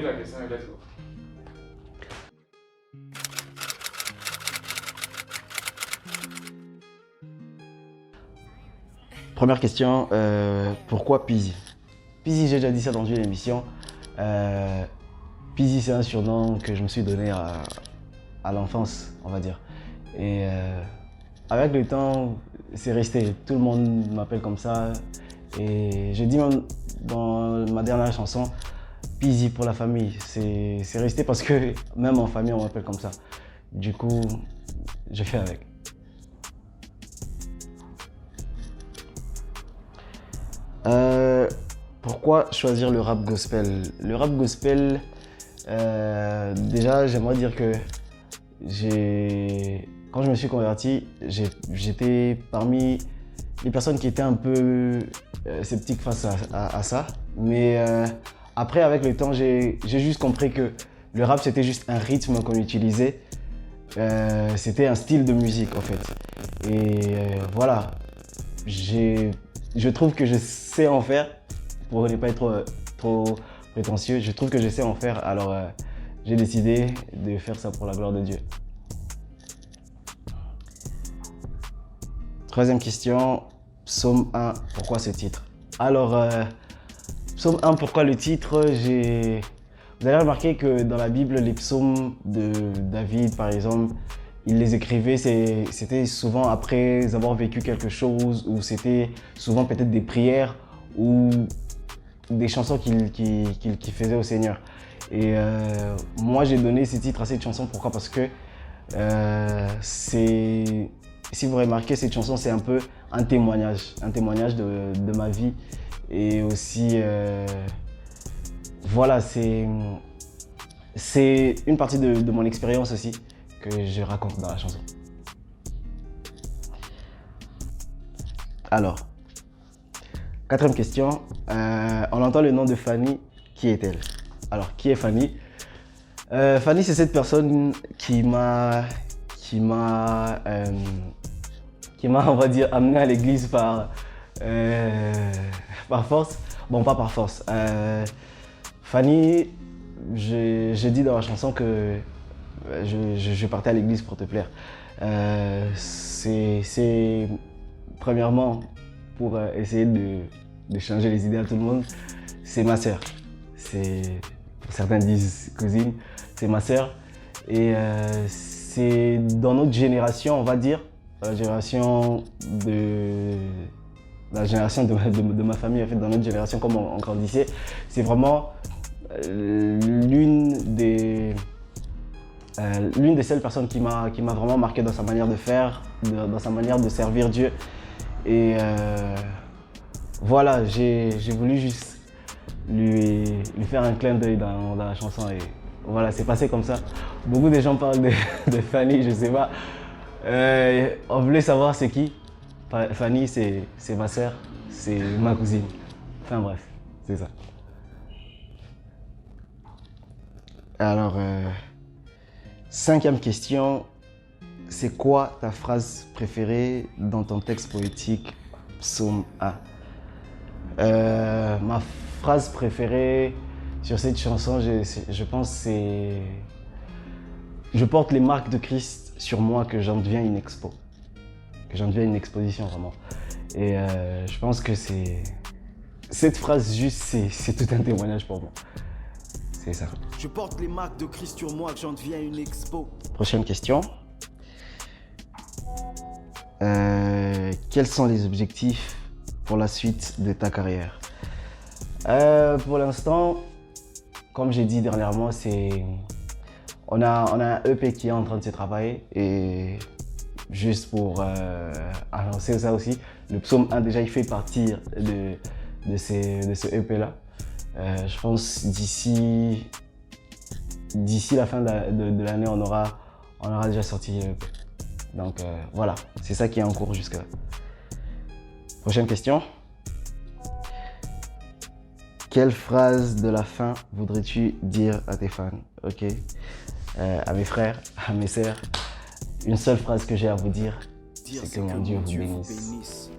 relis la question et let's go. Première question, pourquoi Pizzy? Pizzy, j'ai déjà dit ça dans une émission. Pizzy, c'est un surnom que je me suis donné à l'enfance, on va dire. Et avec le temps, c'est resté. Tout le monde m'appelle comme ça. Et j'ai dit même dans ma dernière chanson, Pizzy pour la famille. C'est resté parce que même en famille, on m'appelle comme ça. Du coup, je fais avec. Pourquoi choisir le rap gospel? Le rap gospel, déjà j'aimerais dire que quand je me suis converti, j'étais parmi les personnes qui étaient un peu sceptiques face à ça. Mais après, avec le temps, j'ai juste compris que le rap, c'était juste un rythme qu'on utilisait. C'était un style de musique en fait. Et voilà, je trouve que je sais en faire, pour ne pas être trop prétentieux, je trouve que je sais en faire, alors j'ai décidé de faire ça pour la gloire de Dieu. Troisième question, Psaume 1, pourquoi ce titre? Alors, Psaume 1, pourquoi le titre? Vous avez remarqué que dans la Bible, les psaumes de David, par exemple, il les écrivait, c'était souvent après avoir vécu quelque chose, ou c'était souvent peut-être des prières ou des chansons qu'il faisait au Seigneur. Et moi, j'ai donné ce titre à cette chanson, pourquoi? Parce que si vous remarquez, cette chanson, c'est un peu un témoignage de ma vie. Et aussi, voilà, c'est une partie de mon expérience aussi que je raconte dans la chanson. Alors, quatrième question, on entend le nom de Fanny, qui est-elle? Alors, qui est Fanny? Fanny, c'est cette personne qui m'a, on va dire, amené à l'église par force. Bon, pas par force. Fanny, je dis dans la chanson que je partais à l'église pour te plaire. C'est premièrement pour essayer de changer les idées à tout le monde. C'est ma sœur. Certains disent cousine. C'est ma sœur. Et c'est dans notre génération, on va dire, la génération de ma famille, en fait, dans notre génération, comme on grandissait, c'est vraiment l'une des seules personnes qui m'a vraiment marqué dans sa manière de faire, dans sa manière de servir Dieu. Et voilà, j'ai voulu juste lui faire un clin d'œil dans la chanson. Et voilà, c'est passé comme ça. Beaucoup de gens parlent de Fanny, je sais pas. On voulait savoir c'est qui. Fanny, c'est ma sœur, c'est ma cousine. Enfin bref, c'est ça. Alors, cinquième question, c'est quoi ta phrase préférée dans ton texte poétique Psaume 1? Ma phrase préférée sur cette chanson, je pense, c'est « Je porte les marques de Christ sur moi, que j'en deviens une expo ». Que j'en deviens une exposition, vraiment. Et je pense que cette phrase juste, c'est tout un témoignage pour moi. C'est ça. Je porte les marques de Christ sur moi, que j'en deviens une expo. Prochaine question. Quels sont les objectifs pour la suite de ta carrière? Pour l'instant, comme j'ai dit dernièrement, on a un EP qui est en train de se travailler. Et juste pour annoncer ça aussi, le Psaume 1 déjà il fait partie de ce EP là. Je pense d'ici la fin de l'année, on aura déjà sorti l'EP. Donc voilà, c'est ça qui est en cours jusqu'à là. Prochaine question. Quelle phrase de la fin voudrais-tu dire à tes fans? Ok, à mes frères, à mes sœurs. Une seule phrase que j'ai à vous dire, c'est que mon Dieu vous bénisse.